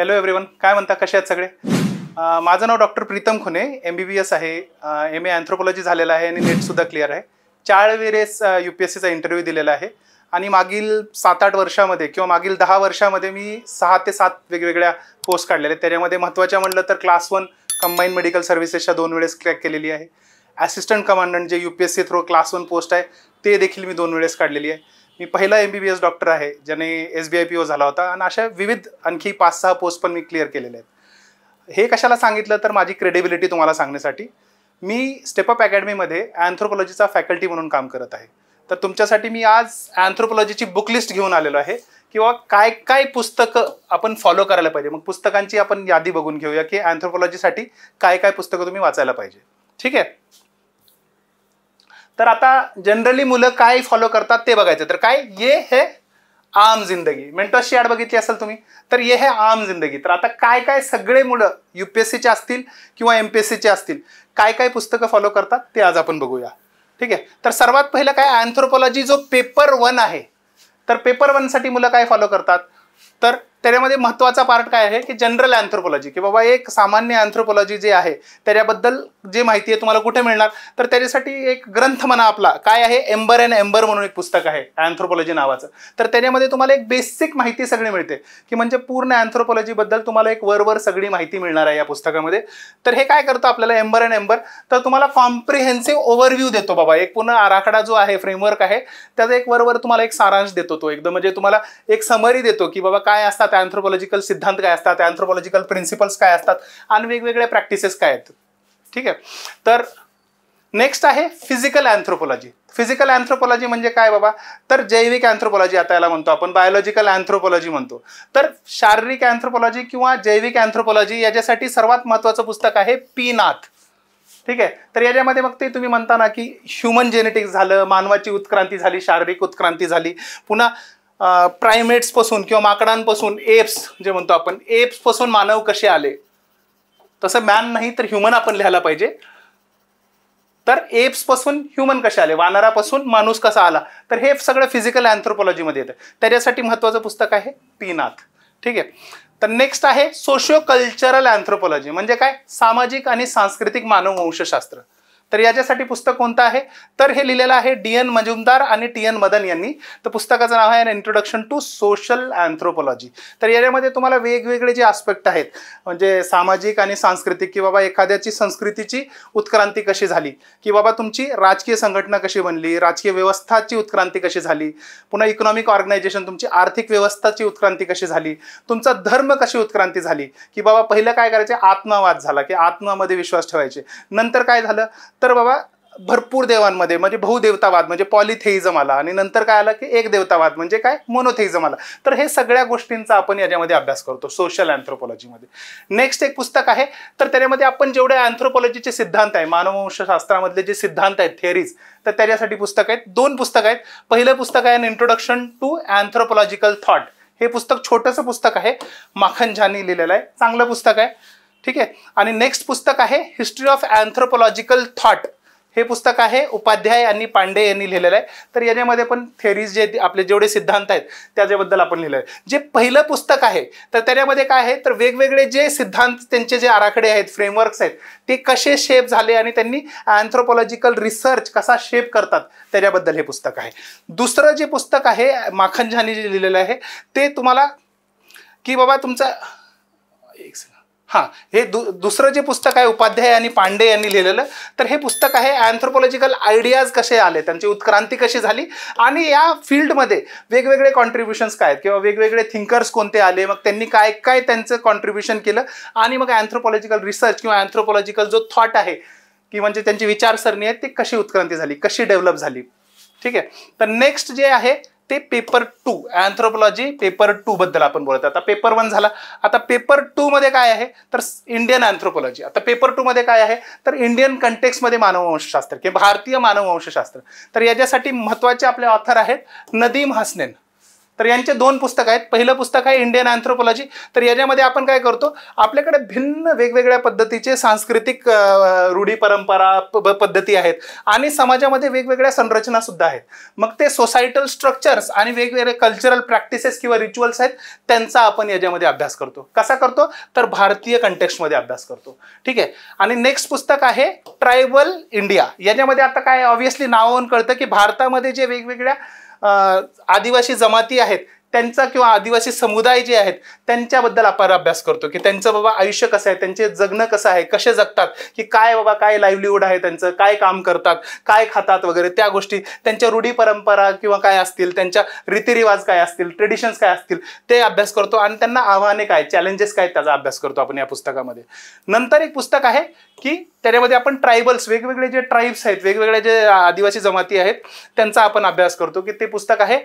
Hello everyone, काय म्हणता, कसे आहेत सगळे? माझं नाव डॉक्टर प्रीतम खुने, MBBS आहे, MA अँथ्रोपॉलॉजी झालेलं आहे आणि नेटसुद्धा क्लिअर आहे. 4 वेळेस UPSCचा इंटरव्ह्यू दिलेला आहे आणि मागील 7-8 वर्षामध्ये किंवा मागील 10 वर्षामध्ये मी 6 ते 7 वेगवेगळ्या पोस्ट काढलेल्या आहेत. त्याच्यामध्ये महत्त्वाच्या म्हटलं तर क्लास 1 कंबाईन मेडिकल सर्व्हिसेसच्या 2 वेळेस क्रॅक केलेली आहे. असिस्टंट कमांडंट जे UPSC थ्रू क्लास 1 पोस्ट आहे ते देखील मी 2 वेळेस काढलेली आहे. मी पहिला MBBS डॉक्टर आहे ज्याने SBI PO झाला होता आणि अशा विविध आणखी 5-6 पोस्ट पण मी क्लिअर केलेले आहेत. हे कशाला सांगितलं तर माझी क्रेडिबिलिटी तुम्हाला सांगण्यासाठी. मी स्टेपअप अकॅडमीमध्ये अँथ्रोपॉलॉजीचा फॅकल्टी म्हणून काम करत आहे. तर तुमच्यासाठी मी आज अँथ्रोपॉलॉजीची बुक लिस्ट घेऊन आलेलो आहे किंवा काय काय पुस्तकं आपण फॉलो करायला पाहिजे. मग पुस्तकांची आपण यादी बघून घेऊया की अँथ्रोपॉलॉजीसाठी काय काय पुस्तकं तुम्ही वाचायला पाहिजे. ठीक आहे. तर आता जनरली मुलं काय फॉलो करतात ते बघायचं. तर काय ये है आम जिंदगी, मेंटॉसची ॲड बघितली असेल तुम्ही, तर ये है आम जिंदगी. तर आता काय काय सगळे मुलं UPSCचे असतील किंवा MPSCचे असतील काय काय पुस्तकं फॉलो करतात ते आज आपण बघूया. ठीक आहे. तर सर्वात पहिलं काय, अँथ्रोपॉलॉजी जो पेपर 1 आहे, तर पेपर 1 साठी मुलं काय फॉलो करतात, तर त्याच्यामध्ये महत्त्वाचा पार्ट काय आहे की जनरल अँथ्रोपॉलॉजी, की बाबा एक सामान्य अँथ्रोपॉलॉजी जे आहे त्याच्याबद्दल जे माहिती आहे तुम्हाला कुठे मिळणार, तर त्याच्यासाठी एक ग्रंथ म्हणा आपला काय आहे, एम्बर अँड एम्बर म्हणून एक पुस्तक आहे अँथ्रोपॉलॉजी नावाचं. तर त्याच्यामध्ये तुम्हाला एक बेसिक माहिती सगळी मिळते की म्हणजे पूर्ण अँथ्रोपॉलॉजीबद्दल तुम्हाला एक वरवर सगळी माहिती मिळणार आहे या पुस्तकामध्ये. तर हे काय करतं आपल्याला एम्बर अँड एम्बर, तर तुम्हाला कॉम्प्रिहेन्सिव्ह ओव्हरव्ह्यू देतो बाबा. एक पूर्ण आराखडा जो आहे, फ्रेमवर्क आहे, त्याचा एक वरवर तुम्हाला एक सारांश देतो. तो एकदम म्हणजे तुम्हाला एक समरी देतो की बाबा काय असतात अँथ्रोपॉलॉजिकल सिद्धांत, काय असतात अँथ्रोपॉलॉजिकल प्रिन्सिपल्स, काय असतात आणि वेगवेगळ्या प्रॅक्टिसेस काय आहेत. ठीक आहे. तर नेक्स्ट आहे फिजिकल अँथ्रोपॉलॉजी. फिजिकल अँथ्रोपॉलॉजी म्हणजे काय बाबा, तर जैविक अँथ्रोपॉलॉजी आता याला म्हणतो आपण, बायोलॉजिकल अँथ्रोपॉलॉजी म्हणतो. तर शारीरिक अँथ्रोपॉलॉजी किंवा जैविक अँथ्रोपॉलॉजी याच्यासाठी सर्वात महत्त्वाचं पुस्तक आहे पी नाथ. ठीक आहे. तर याच्यामध्ये मग ते तुम्ही म्हणता ना की ह्युमन जेनेटिक्स झालं, मानवाची उत्क्रांती झाली, शारीरिक उत्क्रांती झाली, पुन्हा प्रायमेट्सपासून किंवा माकडांपासून एप्स जे म्हणतो आपण, एप्सपासून मानव कसे आले, तसं मॅन नाही तर ह्युमन आपण लिहायला पाहिजे. तर एप्सपासून ह्युमन कसे आले, वानरापासून माणूस कसा आला, तर हे सगळं फिजिकल अँथ्रोपॉलॉजीमध्ये येतं. त्याच्यासाठी महत्त्वाचं पुस्तक आहे पी नाथ. ठीक आहे. तर नेक्स्ट आहे सोशिओ कल्चरल अँथ्रोपॉलॉजी, म्हणजे काय, सामाजिक आणि सांस्कृतिक मानववंशशास्त्र. तर याच्यासाठी पुस्तक कोणतं आहे, तर हे लिहिलेलं आहे DN मजुमदार आणि TN मदन यांनी. तर पुस्तकाचं नाव आहे अन इंट्रोडक्शन टू सोशल अँथ्रोपॉलॉजी. तर याच्यामध्ये तुम्हाला वेगवेगळे जे आस्पेक्ट आहेत, म्हणजे सामाजिक आणि सांस्कृतिक, की बाबा एखाद्याची संस्कृतीची उत्क्रांती कशी झाली, की बाबा तुमची राजकीय संघटना कशी बनली, राजकीय व्यवस्थाची उत्क्रांती कशी झाली, पुन्हा इकॉनॉमिक ऑर्गनायझेशन तुमची आर्थिक व्यवस्थाची उत्क्रांती कशी झाली, तुमचा धर्म कशी उत्क्रांती झाली, की बाबा पहिलं काय करायचे, आत्मवाद झाला की आत्मामध्ये विश्वास ठेवायचे. नंतर काय झालं, तर बाबा भरपूर देवांमध्ये म्हणजे बहुदेवतावाद म्हणजे पॉलिथेइझम आला आणि नंतर काय आलं की एक देवतावाद म्हणजे काय, मोनोथेइझम आला. तर हे सगळ्या गोष्टींचा आपण याच्यामध्ये अभ्यास करतो सोशल अँथ्रोपॉलॉजीमध्ये. नेक्स्ट एक पुस्तक आहे, तर त्याच्यामध्ये आपण जेवढे अँथ्रोपॉलॉजीचे सिद्धांत आहे, मानववंशशास्त्रामधले जे सिद्धांत आहेत, थिअरीज, तर त्याच्यासाठी पुस्तक आहेत, 2 पुस्तक आहेत. पहिलं पुस्तक आहे इंट्रोडक्शन टू अँथ्रोपॉलॉजिकल थॉट. हे पुस्तक छोटंसं पुस्तक आहे, माखन झानी लिहिलेलं आहे, चांगलं पुस्तक आहे. ठीक आहे. आणि नेक्स्ट पुस्तक आहे हिस्ट्री ऑफ अँथ्रोपॉलॉजिकल थॉट. हे पुस्तक आहे उपाध्याय आणि पांडे यांनी लिहिलेलं आहे. तर याच्यामध्ये पण थेअरीज जे आपले जेवढे सिद्धांत आहेत त्याच्याबद्दल आपण लिहिलं आहे. जे पहिलं पुस्तक आहे तर त्याच्यामध्ये काय आहे, तर वेगवेगळे जे सिद्धांत, त्यांचे जे आराखडे आहेत, फ्रेमवर्क्स आहेत, ते कसे शेप झाले आणि त्यांनी अँथ्रोपॉलॉजिकल रिसर्च कसा शेप करतात त्याच्याबद्दल हे पुस्तक आहे. दुसरं जे पुस्तक आहे माखन झानी जे लिहिलेलं आहे ते तुम्हाला की बाबा तुमचा हे दुसरं जे पुस्तक आहे उपाध्याय आणि पांडे यांनी लिहिलेलं, तर हे पुस्तक आहे अँथ्रोपॉलॉजिकल आयडियाज कसे आले, त्यांची उत्क्रांती कशी झाली आणि या फील्डमध्ये वेगवेगळे कॉन्ट्रीब्युशन्स काय आहेत किंवा वेगवेगळे थिंकर्स कोणते आले, मग त्यांनी काय काय त्यांचं कॉन्ट्रीब्युशन केलं आणि मग अँथ्रोपॉलॉजिकल रिसर्च किंवा अँथ्रोपॉलॉजिकल जो थॉट आहे की म्हणजे त्यांची विचारसरणी आहे ती कशी उत्क्रांती झाली, कशी डेव्हलप झाली. ठीक आहे. तर नेक्स्ट जे आहे ते पेपर 2 अँथ्रोपॉलॉजी पेपर 2 बद्दल आपण बोलत. आता पेपर 1 झाला, आता पेपर 2 मध्ये काय आहे, तर इंडियन अँथ्रोपॉलॉजी. आता पेपर 2 मध्ये काय आहे, तर इंडियन कंटेक्समध्ये मानववंशशास्त्र किंवा भारतीय मानववंशशास्त्र. तर याच्यासाठी महत्त्वाचे आपले ऑथर आहेत नदीम हसनैन. तर यांचे दोन पुस्तक आहेत. पहिलं पुस्तक आहे इंडियन अँथ्रोपॉलॉजी. तर याच्यामध्ये आपण काय करतो, आपल्याकडे भिन्न वेगवेगळ्या पद्धतीचे सांस्कृतिक रूढी परंपरा पद्धती आहेत आणि समाजामध्ये वेगवेगळ्या संरचना सुद्धा आहेत. मग ते सोसायटल स्ट्रक्चर्स आणि वेगवेगळे कल्चरल प्रॅक्टिसेस किंवा रिच्युअल्स आहेत, त्यांचा आपण याच्यामध्ये अभ्यास करतो. कसा करतो, तर भारतीय कंटेक्स्टमध्ये अभ्यास करतो. ठीक आहे. आणि नेक्स्ट पुस्तक आहे ट्रायबल इंडिया. याच्यामध्ये आता काय ऑब्व्हियसली नावावरून कळतं की भारतामध्ये जे वेगवेगळ्या आदिवासी जमाती आहेत त्यांचा किंवा आदिवासी समुदाय जे आहेत त्यांच्याबद्दल आपण अभ्यास करतो की त्यांचं बाबा आयुष्य कसं आहे, त्यांचे जगणं कसं आहे, कसे जगतात, की काय बाबा काय लाईव्हलीहूड आहे त्यांचं, काय काम करतात, काय खातात वगैरे त्या गोष्टी, त्यांच्या रूढी परंपरा किंवा काय असतील, त्यांच्या रीतिरिवाज काय असतील, ट्रेडिशन्स काय असतील ते अभ्यास करतो आणि त्यांना आव्हाने काय, चॅलेंजेस काय, त्याचा अभ्यास करतो आपण या पुस्तकामध्ये. नंतर एक पुस्तक आहे की त्याच्यामध्ये आपण ट्रायबल्स, वेगवेगळे जे ट्राईब्स आहेत, वेगवेगळे जे आदिवासी जमाती आहेत त्यांचा आपण अभ्यास करतो की ते पुस्तक आहे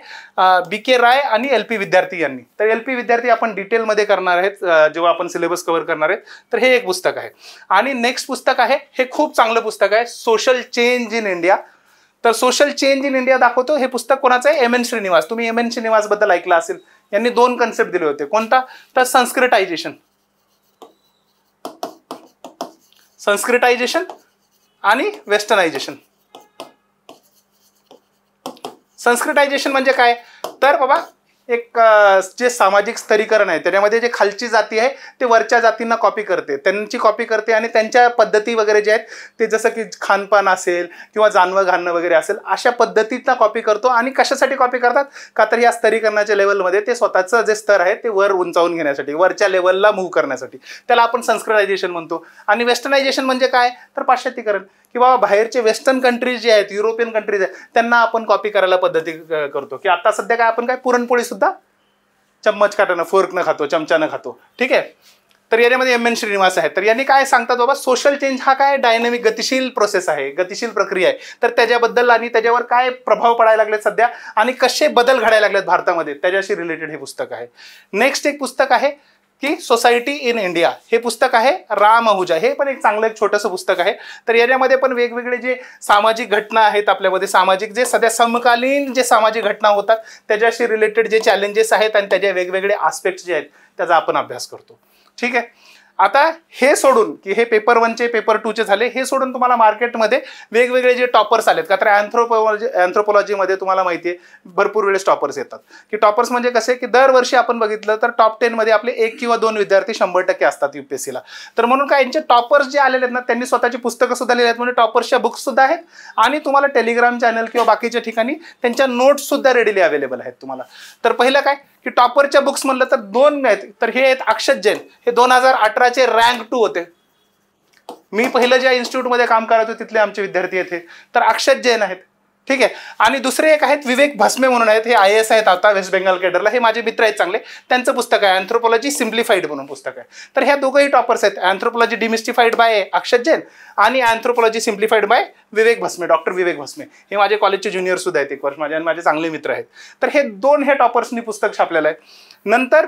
BK राय आणि LP विद्यार्थी यांनी. तर LP विद्यार्थी आपण डिटेलमध्ये करणार आहेत जेव्हा आपण सिलेबस कव्हर करणार आहेत. तर हे एक पुस्तक आहे. आणि नेक्स्ट पुस्तक आहे, हे खूप चांगलं पुस्तक आहे, सोशल चेंज इन इंडिया. तर सोशल चेंज इन इंडिया दाखवतो. हे पुस्तक कोणाचं आहे, MN श्रीनिवास. तुम्ही MN श्रीनिवास बद्दल ऐकलं असेल. यांनी दोन कन्सेप्ट दिले होते. कोणता, तर संस्कृतायझेशन आणि वेस्टर्नायझेशन. संस्कृतायझेशन म्हणजे काय, तर बाबा एक जे सामाजिक स्तरीकरण आहे त्याच्यामध्ये जे खालची जाती आहे ते वरच्या जातींना कॉपी करते, त्यांची कॉपी करते आणि त्यांच्या पद्धती वगैरे जे आहेत ते जसं की खानपान असेल किंवा जानवं घालणं वगैरे असेल अशा पद्धतींना कॉपी करतो. आणि कशासाठी कॉपी करतात, का तर या स्तरीकरणाच्या लेवलमध्ये ते स्वतःचं जे स्तर आहे ते वर उंचावून घेण्यासाठी, वरच्या लेवलला मूव्ह करण्यासाठी, त्याला आपण संस्कृतायझेशन म्हणतो. आणि वेस्टर्नायझेशन म्हणजे काय, तर पाश्चात्तीकरण, की बाबा बाहेरचे वेस्टर्न कंट्रीज जे आहेत, युरोपियन कंट्रीज आहेत त्यांना आपण कॉपी करायला पद्धती करतो. की आता सध्या काय आपण काय पुरणपोळी सुद्धा चम्मच काटानं, फोर्कनं खातो, चमच्यानं खातो. ठीक आहे. तर याच्यामध्ये MN श्रीनिवास आहे. तर यांनी काय सांगतात बाबा, सोशल चेंज हा काय डायनॅमिक गतिशील प्रोसेस आहे, गतिशील प्रक्रिया आहे. तर त्याच्याबद्दल आणि त्याच्यावर काय प्रभाव पडायला लागलेत सध्या आणि कसे बदल घडायला लागलेत भारतामध्ये त्याच्याशी रिलेटेड हे पुस्तक आहे. नेक्स्ट एक पुस्तक आहे की सोसायटी इन इंडिया. हे पुस्तक आहे राम अहुजा. हे पण एक चांगलं एक छोटंसं पुस्तक आहे. तर याच्यामध्ये पण वेगवेगळे जे सामाजिक घटना आहेत आपल्यामध्ये, सामाजिक जे सध्या समकालीन जे सामाजिक घटना होतात त्याच्याशी रिलेटेड जे चॅलेंजेस आहेत आणि त्याचे वेगवेगळे आस्पेक्ट्स जे आहेत त्याचा आपण अभ्यास करतो. ठीक आहे. आता हे सोडून की हे पेपर 1चे पेपर 2चे झाले, हे सोडून तुम्हाला मार्केटमध्ये वेगवेगळे जे टॉपर्स आलेत, का तर अँथ्रोपॉलॉजीमध्ये तुम्हाला माहिती आहे भरपूर वेळेस टॉपर्स येतात. की टॉपर्स म्हणजे कसे, की दरवर्षी आपण बघितलं तर टॉप 10 मध्ये आपले 1 किंवा 2 विद्यार्थी 100% असतात UPSCला. तर म्हणून काय यांचे टॉपर्स जे आलेले आहेत ना त्यांनी स्वतःची पुस्तकं सुद्धा लिहिली आहेत, म्हणजे टॉपर्सच्या बुक्स सुद्धा आहेत आणि तुम्हाला टेलिग्राम चॅनल किंवा बाकीच्या ठिकाणी त्यांच्या नोट्स सुद्धा रेडीली अवेलेबल आहेत तुम्हाला. तर पहिलं काय की टॉपरच्या बुक्स म्हणलं तर 2 आहेत. तर हे आहेत अक्षत जैन, हे 2018चे रँक 2 होते. मी पहिलं ज्या इन्स्टिट्यूटमध्ये काम करत होते तिथले आमचे विद्यार्थी येथे, तर अक्षत जैन आहेत. ठीक आहे. आणि दुसरे एक आहेत विवेक भस्मे म्हणून आहेत, हे IAS आहेत आता वेस्ट बेंगॉल केडरला, हे माझे मित्र आहेत चांगले. त्यांचं पुस्तक आहे अँथ्रोपॉलॉजी सिम्प्लिफाईड म्हणून पुस्तक आहे. तर ह्या दोघंही टॉपर्स आहेत, अँथ्रोपॉलॉजी डिमिस्टिफाईड बाय अक्षत जैन आणि अँथ्रोपॉलॉजी सिम्प्लिफाईड बाय विवेक भस्मे, डॉक्टर विवेक भस्मे. हे माझे कॉलेजचे ज्युनियर सुद्धा आहेत, 1 वर्ष माझे चांगले मित्र आहेत. तर हे 2 टॉपर्सनी पुस्तक छापलेलं आहे. नंतर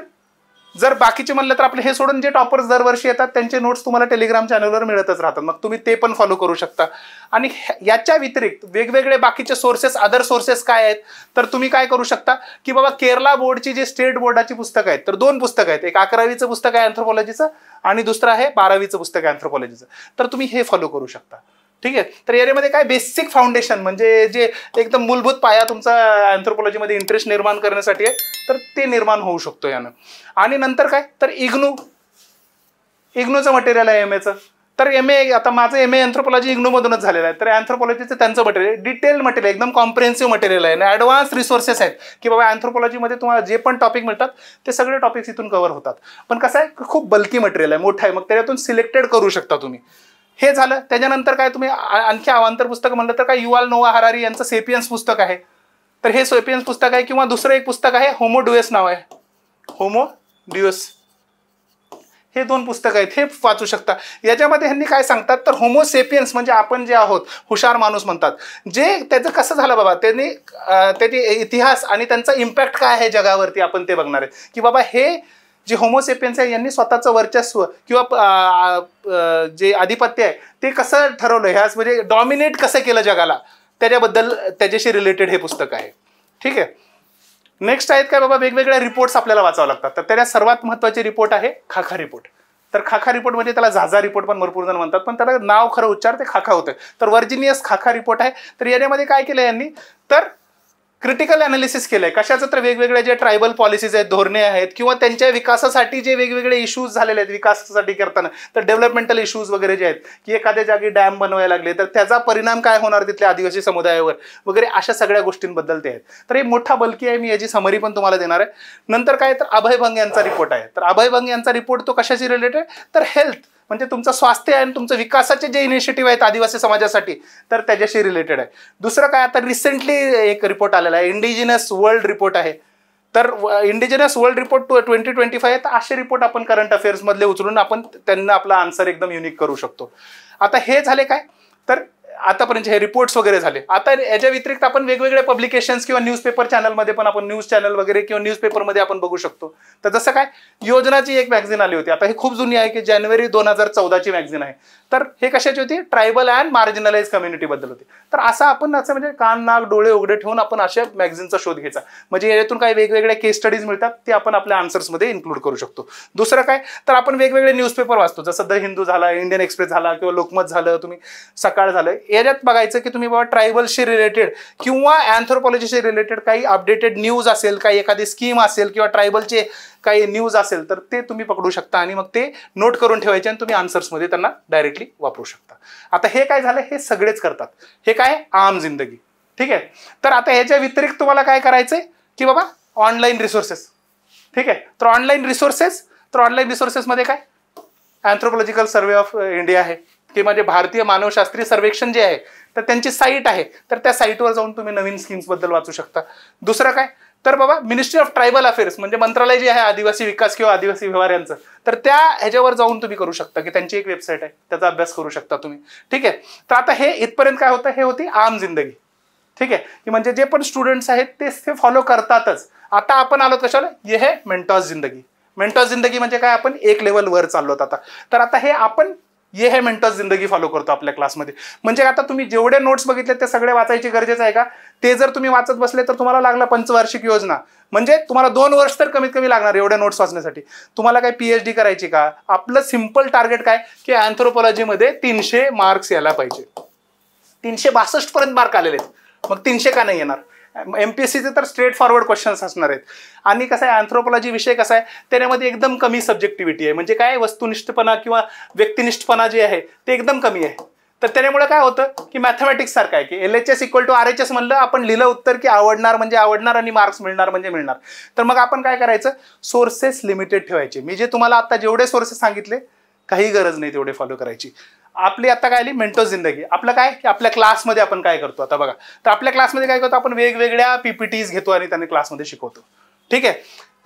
जर बाकीचे म्हणलं तर आपले हे सोडून जे टॉपर्स दरवर्षी येतात त्यांचे नोट्स तुम्हाला टेलिग्राम चॅनलवर मिळतच राहतात, मग तुम्ही ते पण फॉलो करू शकता. आणि याच्या व्यतिरिक्त वेगवेगळे बाकीचे सोर्सेस, अदर सोर्सेस काय आहेत, तर तुम्ही काय करू शकता की बाबा केरला बोर्डची जे स्टेट बोर्डाची पुस्तकं आहेत, तर 2 पुस्तकं आहेत. एक 11वीचं पुस्तक आहे अँथ्रोपॉलॉजीचं आणि दुसरं आहे 12वीचं पुस्तक आहे अँथ्रोपॉलॉजीचं. तर तुम्ही हे फॉलो करू शकता. ठीक आहे. तर याच्यामध्ये काय बेसिक फाउंडेशन म्हणजे जे एकदम मूलभूत पाया तुमचा अँथ्रोपॉलॉजीमध्ये इंटरेस्ट निर्माण करण्यासाठी आहे तर ते निर्माण होऊ शकतो यानं. आणि नंतर काय तर इग्नूचं मटेरियल आहे MAचं. तर MA आता माझं MA अँथ्रोपॉलॉजी इग्नूमधूनच झालेलं आहे. तर अँथ्रोपॉलॉजीचं त्यांचं मटेरियल डिटेल मटेरियल एकदम कॉम्प्रिहेन्सिव्ह मटेरियल आहे आणि ॲडव्हान्स रिसोर्सेस आहेत की बाबा अँथ्रोपॉलॉजीमध्ये तुम्हाला जे पण टॉपिक मिळतात ते सगळे टॉपिक्स इथून कव्हर होतात. पण कसं आहे खूप बल्की मटेरियल आहे, मोठं आहे, मग त्याच्यातून सिलेक्टेड करू शकता तुम्ही. हे झालं. त्याच्यानंतर काय तुम्ही आणखी अवांतर पुस्तक म्हणलं तर काय युवाल नोआ हरारी यांचं सेपियन्स पुस्तक आहे. तर हे सेपियन्स पुस्तक आहे. किंवा दुसरं एक पुस्तक आहे होमो ड्युएस नाव आहे, होमो ड्युएस. हे 2 पुस्तकं आहेत, हे वाचू शकता. याच्यामध्ये ह्यांनी काय सांगतात तर होमो सेपियन्स म्हणजे आपण जे आहोत हुशार माणूस म्हणतात, जे त्याचं कसं झालं बाबा त्यांनी त्याची इतिहास आणि त्यांचा इम्पॅक्ट काय आहे जगावरती आपण ते बघणार आहे. की बाबा हे जे होमोसेपियन्स आहे यांनी स्वतःचं वर्चस्व किंवा जे आधिपत्य आहे ते कसं ठरवलं, ह्याच म्हणजे डॉमिनेट कसं केलं जगाला, त्याच्याबद्दल त्याच्याशी रिलेटेड हे पुस्तक आहे. ठीक आहे. नेक्स्ट आहेत काय बाबा, वेगवेगळे रिपोर्ट्स आपल्याला वाचावं लागतात. तर त्याला सर्वात महत्त्वाचे रिपोर्ट आहे खाखा रिपोर्ट. तर खाखा रिपोर्ट म्हणजे त्याला झाझा रिपोर्ट पण भरपूर जण म्हणतात, पण त्याला नाव खरं उच्चार ते खाखा होतं. तर व्हर्जिनियस खाखा रिपोर्ट आहे. तर याच्यामध्ये काय केलं यांनी, तर क्रिटिकल अनालिसिस केलंय कशाचं, तर वेगवेगळे जे ट्रायबल पॉलिसीज आहेत, धोरणे आहेत, किंवा त्यांच्या विकासासाठी जे वेगवेगळे इश्यूज झालेले आहेत विकासासाठी करताना, तर डेव्हलपमेंटल इश्यूज वगैरे जे आहेत, की एखाद्या जागी डॅम बनवायला लागले तर त्याचा परिणाम काय होणार तिथल्या आदिवासी समुदायावर वगैरे, अशा सगळ्या गोष्टींबद्दल ते आहेत. तर हे मोठा बल्की आहे, मी याची समरी पण तुम्हाला देणार आहे. नंतर काय, तर अभय बंग यांचा रिपोर्ट आहे. तर अभय बंग यांचा रिपोर्ट तो कशाशी रिलेटेड, तर हेल्थ म्हणजे तुमचं स्वास्थ्य आणि तुमचं विकासाचे जे इनिशिएटिव्ह आहेत आदिवासी समाजासाठी, तर त्याच्याशी रिलेटेड आहे. दुसरं काय, आता रिसेंटली एक रिपोर्ट आलेला आहे, इंडिजिनस वर्ल्ड रिपोर्ट आहे. तर इंडिजिनस वर्ल्ड रिपोर्ट 2025, तर असे रिपोर्ट आपण करंट अफेअर्समधले उचलून आपण त्यांना आपला आन्सर एकदम युनिक करू शकतो. आता हे झाले काय, तर आतापर्यंत हे रिपोर्ट्स वगैरे झाले. आता याच्या व्यतिरिक्त आपण वेगवेगळे पब्लिकेशन्स किंवा न्यूजपेपर चॅनलमध्ये पण आपण न्यूज चॅनल वगैरे किंवा न्यूजपेपरमध्ये आपण बघू शकतो. तर जसं काय, योजनाची एक मॅगझिन आली होती, आता ही खूप जुनी आहे, की जानेवारी 2014ची मॅगझिन आहे. तर हे कशाची होती, ट्रायबल अँड मार्जिनलाइज कम्युनिटीबद्दल होती. तर असं आपण असं म्हणजे कान नाक डोळे उघडे ठेवून आपण अशा मॅगझिनचा शोध घ्यायचा, म्हणजे याच्यातून काही वेगवेगळे केस स्टडीज मिळतात, ते आपण आपल्या आन्सर्समध्ये इन्क्लूड करू शकतो. दुसरं काय, तर आपण वेगवेगळे न्यूजपेपर वाचतो, जसं द हिंदू झाला, इंडियन एक्सप्रेस झाला, किंवा लोकमत झालं, तुम्ही सकाळ झालं, याच्यात बघायचं की तुम्ही बाबा ट्रायबलशी रिलेटेड किंवा अँथ्रोपॉलॉजीशी रिलेटेड काही अपडेटेड न्यूज असेल, काही एखादी स्कीम असेल किंवा ट्रायबलचे काही न्यूज असेल, तर ते तुम्ही पकडू शकता आणि मग ते नोट करून ठेवायचे आणि तुम्ही आन्सर्समध्ये त्यांना डायरेक्टली वापरू शकता. आता हे काय झालं, हे सगळेच करतात. हे काय, आम जिंदगी. ठीक आहे. तर आता ह्याच्या व्यतिरिक्त तुम्हाला काय करायचंय, की बाबा ऑनलाईन रिसोर्सेस. ठीक आहे. तर ऑनलाईन रिसोर्सेसमध्ये काय, अँथ्रोपॉलॉजिकल सर्वे ऑफ इंडिया आहे, की म्हणजे भारतीय मानवशास्त्रीय सर्वेक्षण जे आहे, तर त्यांची साईट आहे. तर त्या साईटवर जाऊन तुम्ही नवीन स्कीम्सबद्दल वाचू शकता. दुसरं काय, तर बाबा मिनिस्ट्री ऑफ ट्रायबल अफेअर्स म्हणजे मंत्रालय जे आहे आदिवासी विकास किंवा आदिवासी व्यवहार यांचं, तर त्या ह्याच्यावर जाऊन तुम्ही करू शकता, की त्यांची एक वेबसाईट आहे, त्याचा अभ्यास करू शकता तुम्ही. ठीक आहे. तर आता हे इथपर्यंत काय होतं, हे होती आम जिंदगी. ठीक आहे, की म्हणजे जे पण स्टुडंट्स आहेत ते फॉलो करतातच. आता आपण आलो कशाला, हे है मेंटॉस जिंदगी. मेंटॉस जिंदगी म्हणजे काय, आपण एक लेवल वर चाललोत आता. तर आता हे आपण ये है मेंटॉस जिंदगी फॉलो करतो आपल्या क्लासमध्ये. म्हणजे आता तुम्ही जेवढे नोट्स बघितले ते सगळे वाचायची गरजेचं आहे का, ते जर तुम्ही वाचत बसले तर तुम्हाला लागला पंचवार्षिक योजना, म्हणजे तुम्हाला 2 वर्ष तर कमीत कमी लागणार एवढ्या नोट्स वाचण्यासाठी. तुम्हाला काय PhD करायची का, आपलं सिम्पल टार्गेट काय, की अँथ्रोपॉलॉजीमध्ये 300 मार्क्स यायला पाहिजे. 362 पर्यंत मार्क आलेले आहेत, मग 300 का नाही येणार. MPSCचे तर स्ट्रेट फॉरवर्ड क्वेश्चन्स असणार आहेत. आणि कसं आहे, अँथ्रोपॉलॉजी विषय कसा आहे, त्याच्यामध्ये एकदम कमी सब्जेक्टिव्हिटी आहे, म्हणजे काय वस्तुनिष्ठपणा किंवा व्यक्तिनिष्ठपणा जे आहे ते एकदम कमी आहे. तर त्यामुळे काय होतं, की मॅथमॅटिक्स सारखं आहे, की LHS = RHS म्हणलं आपण, लिहिलं उत्तर की आवडणार म्हणजे आवडणार आणि मार्क्स मिळणार म्हणजे मिळणार. तर मग आपण काय करायचं, सोर्सेस लिमिटेड ठेवायचे. मी जे तुम्हाला आता जेवढे सोर्सेस सांगितले, काही गरज नाही तेवढे फॉलो करायची. आपली आता काय आली मेंटॉस जिंदगी. आपलं काय, की आपल्या क्लासमध्ये आपण काय करतो आता बघा, तर आपल्या क्लासमध्ये काय करतो, आपण वेगवेगळ्या PPTs घेतो आणि त्यांनी क्लासमध्ये शिकवतो. ठीक आहे.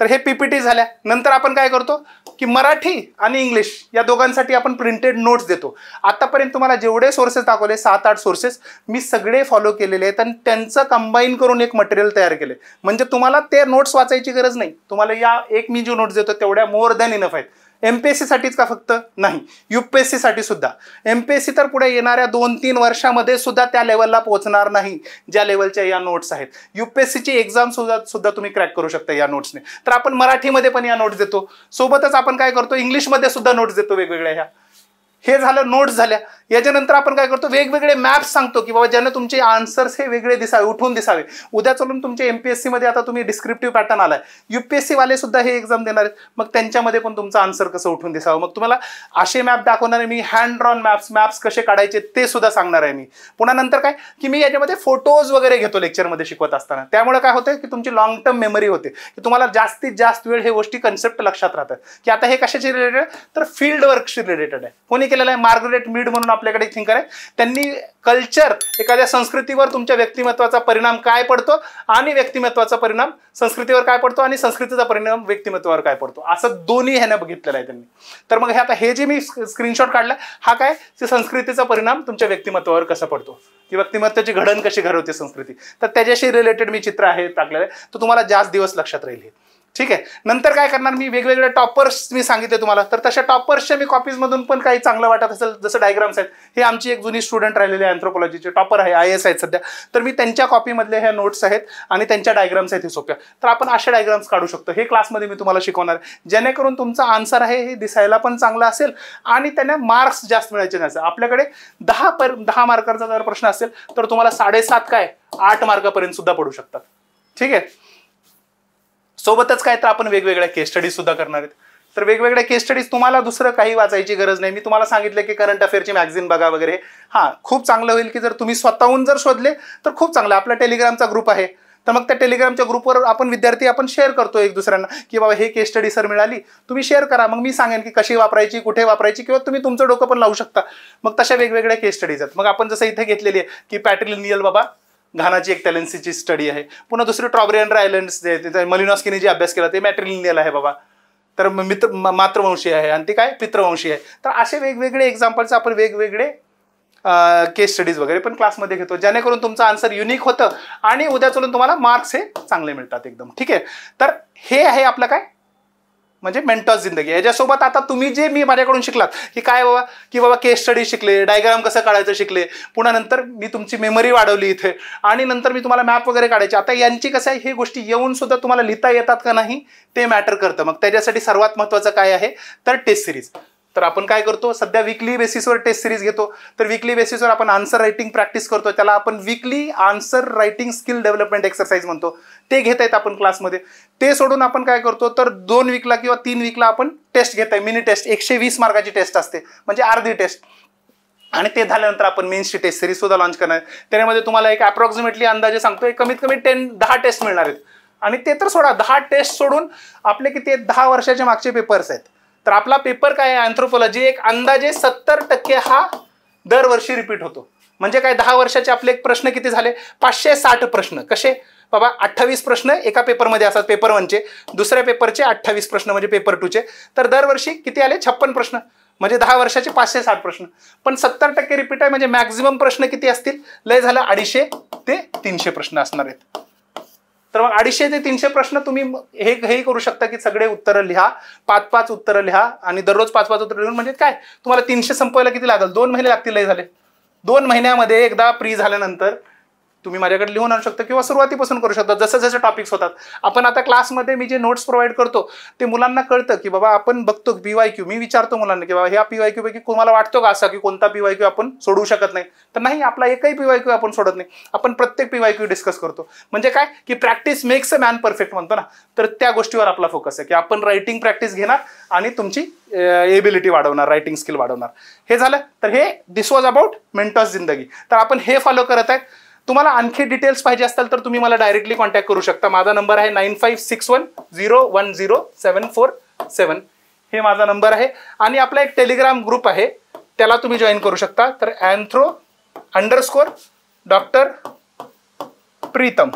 तर हे PPT झाल्या नंतर आपण काय करतो, की मराठी आणि इंग्लिश या दोघांसाठी आपण प्रिंटेड नोट्स देतो. आतापर्यंत तुम्हाला जेवढे सोर्सेस दाखवले 7-8 सोर्सेस मी सगळे फॉलो केलेले आहेत आणि त्यांचं कंबाईन करून एक मटेरियल तयार केले. म्हणजे तुम्हाला ते नोट्स वाचायची गरज नाही. तुम्हाला या एक मी जो नोट्स देतो तेवढ्या मोर दॅन इनफ आहेत. MPSC साठीच का फक्त, नाही, UPSC साठी सुद्धा. MPSC तर पुढे येणाऱ्या 2-3 वर्षामध्ये सुद्धा त्या लेवलला पोहोचणार नाही ज्या लेवलच्या या नोट्स आहेत. UPSCची एक्झाम सुद्धा तुम्ही क्रॅक करू शकता या नोट्सने. तर आपण मराठीमध्ये पण या नोट्स देतो, सोबतच आपण काय करतो, इंग्लिशमध्ये सुद्धा नोट्स देतो वेगवेगळ्या ह्या. हे झालं नोट्स झाल्या. याच्यानंतर आपण काय करतो, वेगवेगळे मॅप्स सांगतो, की बाबा ज्यानं तुमचे आन्सर्स हे वेगळे दिसावे, उठून दिसावे. उद्या चलून तुमचे MPSC मध्ये आता तुम्ही डिस्क्रिप्टिव्ह पॅटर्न आलाय, UPSC वाले सुद्धा हे एक्झाम देणार आहेत, मग त्यांच्यामध्ये पण तुमचं आन्सर कसं उठून दिसावं. मग तुम्हाला असे मॅप दाखवणार आहे मी, हँड ड्रॉन मॅप्स कसे काढायचे ते सुद्धा सांगणार आहे मी. पुन्हा नंतर काय, की मी याच्यामध्ये फोटोज वगैरे घेतो लेक्चरमध्ये शिकवत असताना. त्यामुळे काय होतं, की तुमची लॉंग टर्म मेमरी होते, की तुम्हाला जास्तीत जास्त वेळ हे गोष्टी कन्सेप्ट लक्षात राहतात. की आता हे कशाशी रिलेटेड, तर फील्ड वर्कशी रिलेटेड आहे. कोणी केलेलं आहे, मार्गरेट मीड म्हणून आपल्याकडे थिंकर आहे. त्यांनी कल्चर, एखाद्या संस्कृतीवर तुमच्या व्यक्तिमत्वाचा परिणाम काय पडतो आणि व्यक्तिमत्वाचा परिणाम संस्कृतीवर काय पडतो आणि संस्कृतीचा परिणाम व्यक्तिमत्वावर काय पडतो, असं दोन्ही ह्याने बघितलेलं आहे त्यांनी. तर मग हे आता हे जे मी स्क्रीनशॉट काढला, हा काय, की संस्कृतीचा परिणाम तुमच्या व्यक्तिमत्वावर कसा पडतो, की व्यक्तिमत्वाची घडण कशी घडवते संस्कृती. तर त्याच्याशी रिलेटेड मी चित्र आहे टाकलेलं आहे, तर तुम्हाला जास्त दिवस लक्षात राहील. ठीक आहे. नंतर काय करणार मी, वेगवेगळे टॉपर्स मी सांगितले तुम्हाला, तर तशा टॉपर्सच्या मी कॉपीजमधून पण काही चांगलं वाटत असेल, जसं डायग्राम्स आहेत, हे आमची एक जुनी स्टुडंट राहिलेले अँथ्रोपॉलॉजीचे टॉपर आहे, IAS आहेत सध्या, तर मी त्यांच्या कॉपीमधले ह्या नोट्स आहेत आणि त्यांच्या डायग्राम्स आहेत हे सोप्या, तर आपण अशा डायग्राम्स काढू शकतो. हे क्लासमध्ये मी तुम्हाला शिकवणार आहे, जेणेकरून तुमचा आन्सर आहे हे दिसायला पण चांगला असेल आणि त्यांना मार्क्स जास्त मिळायचे नसेल. आपल्याकडे 10 मार्काचा जर प्रश्न असेल तर तुम्हाला 7.5 काय 8 मार्कापर्यंत सुद्धा पडू शकतात. ठीक आहे. सोबतच काय तर आपण वेगवेगळ्या केस स्टडीज सुद्धा करणार आहेत. तर वेगवेगळ्या केस स्टडीज तुम्हाला दुसरं काही वाचायची गरज नाही. मी तुम्हाला सांगितलं की करंट अफेअरची मॅगझिन बघा वगैरे. हां, खूप चांगलं होईल की जर तुम्ही स्वतःहून जर शोधले तर खूप चांगलं. आपला टेलिग्रामचा ग्रुप आहे, तर मग त्या टेलिग्रामच्या ग्रुपवर आपण विद्यार्थी आपण शेअर करतो एक दुसऱ्यांना की बाबा हे केस स्टडी सर मिळाली, तुम्ही शेअर करा, मग मी सांगेन की कशी वापरायची, कुठे वापरायची, किंवा तुम्ही तुमचं डोकं पण लावू शकता. मग तशा वेगवेगळ्या केस स्टडीज आहेत. मग आपण जसं इथे घेतलेली आहे की पॅट्रिलिनियल बाबा घानाची एक टॅलेन्सीची स्टडी आहे. पुन्हा दुसरी ट्रॉब्रियन आयलंड्स जे मलिनॉस्कीने जे अभ्यास केला ते मॅट्रिलिनियल आहे बाबा, तर मातृवंशी आहे आणि ते काय पितृवंशी आहे. तर असे वेगवेगळे एक्झाम्पल्स आपण वेगवेगळे केस स्टडीज वगैरे पण क्लासमध्ये घेतो, जेणेकरून तुमचं आन्सर युनिक होतं आणि उद्या चलून तुम्हाला मार्क्स हे चांगले मिळतात एकदम. ठीक आहे. तर हे आहे आपलं काय म्हणजे मेंटॉस जिंदगी. याच्यासोबत आता तुम्ही जे मी माझ्याकडून शिकलात की काय बाबा की बाबा केस स्टडी शिकले, डायग्राम कसं काढायचं शिकले, पुन्हा नंतर मी तुमची मेमरी वाढवली इथे आणि नंतर मी तुम्हाला मॅप वगैरे काढायचे. आता यांची कसं आहे, हे गोष्टी येऊन सुद्धा तुम्हाला लिहिता येतात का नाही ते मॅटर करतं. मग त्याच्यासाठी सर्वात महत्त्वाचं काय आहे तर टेस्ट सिरीज. तर आपण काय करतो सध्या वीकली बेसिसवर टेस्ट सिरीज घेतो. तर वीकली बेसिसवर आपण आन्सर रायटिंग प्रॅक्टिस करतो, त्याला आपण weekly answer writing skill development exercise म्हणतो. ते घेत आहेत आपण क्लासमध्ये. ते सोडून आपण काय करतो तर 2 वीकला किंवा 3 वीकला आपण टेस्ट घेत आहे, मिनी टेस्ट. 120 मार्काची टेस्ट असते, म्हणजे अर्धी टेस्ट. आणि ते झाल्यानंतर आपण मेन्सची टेस्ट सिरीज सुद्धा लॉन्च करणार आहे. त्यामध्ये तुम्हाला एक अप्रॉक्सिमेटली अंदाजे सांगतोय कमीत कमी 10 टेस्ट मिळणार आहेत. आणि ते तर सोडा, 10 टेस्ट सोडून आपले किती 10 वर्षाचे मागचे पेपर्स आहेत. तर आपला पेपर काय आहे अँथ्रोपॉलॉजी, एक अंदाजे 70% हा दरवर्षी रिपीट होतो. म्हणजे काय 10 वर्षाचे आपले एक प्रश्न किती झाले 560 प्रश्न. कसे बाबा 28 प्रश्न एका पेपरमध्ये असतात पेपर 1चे, दुसऱ्या पेपरचे 28 प्रश्न म्हणजे पेपर 2चे. तर दरवर्षी किती आले 56 प्रश्न, म्हणजे 10 वर्षाचे 560 प्रश्न. पण 70% रिपीट आहे, म्हणजे मॅक्झिमम प्रश्न किती असतील, लय झालं 250 ते 300 प्रश्न असणार आहेत. तर मग 250 ते 300 प्रश्न तुम्ही हे करू शकता की सगळे उत्तरं लिहा, 5-5 उत्तरं लिहा आणि दररोज 5-5 उत्तरं लिहून म्हणजे काय तुम्हाला 300 संपवायला किती लागेल 2 महिने लागतील. लय झाले 2 महिन्यामध्ये एकदा प्री झाल्यानंतर तुम्ही माझ्याकडे लिहून आणू शकता किंवा सुरुवातीपासून करू शकता जसं जसं टॉपिक्स होतात. आपण आता क्लासमध्ये मी जे नोट्स प्रोव्हाइड करतो ते मुलांना कळतं की बाबा आपण बघतो PYQ, मी विचारतो मुलांना की बाबा ह्या PYQ पैकी तुम्हाला वाटतो का असा की कोणता PYQ आपण सोडवू शकत नाही, तर नाही, आपला एकही PYQ आपण सोडत नाही, आपण प्रत्येक PYQ डिस्कस करतो. म्हणजे काय की practice makes a man perfect म्हणतो ना, तर त्या गोष्टीवर आपला फोकस आहे की आपण रायटिंग प्रॅक्टिस घेणार आणि तुमची एबिलिटी वाढवणार, रायटिंग स्किल वाढवणार. हे झालं. तर हे दिस वॉज अबाउट मेंटॉस जिंदगी. तर आपण हे फॉलो करत आहेत. तुम्हाला आणखी डिटेल्स पाहिजे असतील तर तुम्ही मला डायरेक्टली कॉन्टॅक्ट करू शकता. माझा नंबर आहे 9561010747. हे माझा नंबर आहे. आणि आपला एक टेलिग्राम ग्रुप आहे, त्याला तुम्ही जॉईन करू शकता. तर @Dr. प्रीतम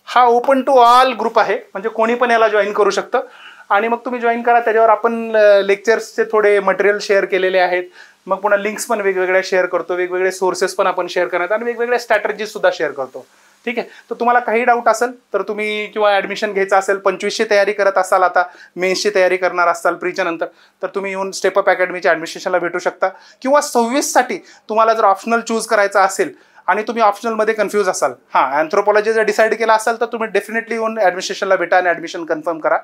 हा ओपन टू ऑल ग्रुप आहे, म्हणजे कोणी पण याला जॉईन करू शकतं. आणि मग तुम्ही जॉईन करा. त्याच्यावर आपण लेक्चर्सचे थोडे मटेरियल शेअर केलेले आहेत. मग पुन्हा लिंक्स पण वेगवेगळ्या शेअर करतो, वेगवेगळे सोर्सेस पण आपण शेअर करण्यात आणि वेगवेगळ्या स्ट्रॅटेजीज सुद्धा शेअर करतो. ठीक आहे. तर तुम्हाला काही डाऊट असेल तर तुम्ही किंवा ॲडमिशन घ्यायचं असेल, 25ची तयारी करत असाल, आता मेन्सची तयारी करणार असाल प्रीच्या नंतर, तर तुम्ही येऊन स्टेप अप अकॅडमीच्या ॲडमिशनला भेटू शकता. किंवा 26साठी तुम्हाला जर ऑप्शनल चूज करायचा असेल आणि तुम्ही ऑप्शनलमध्ये कन्फ्यूज असाल, अँथ्रोपॉलॉजी जर डिसाईड केला असाल तर तुम्ही डेफिनेटली येऊन ॲडमिशनला भेटा आणि ॲडमिशन कन्फर्म करा.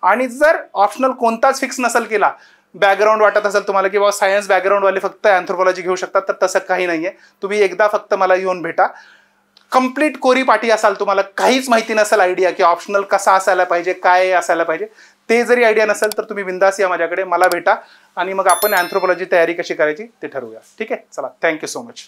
आणि जर ऑप्शनल कोणताच फिक्स नसेल केला, बॅकग्राऊंड वाटत असेल तुम्हाला की बाबा सायन्स बॅकग्राऊंडवाले फक्त अँथ्रोपॉलॉजी घेऊ शकतात, तर तसं काही नाही आहे. तुम्ही एकदा फक्त मला येऊन भेटा. कंप्लीट कोरी पाठी असाल, तुम्हाला काहीच माहिती नसेल आयडिया की ऑप्शनल कसा असायला पाहिजे, काय असायला पाहिजे, ते जरी आयडिया नसेल तर तुम्ही बिंदास या माझ्याकडे, मला भेटा आणि मग आपण अँथ्रोपॉलॉजी तयारी कशी करायची ते ठरवूया. ठीक आहे. चला, थँक्यू सो मच.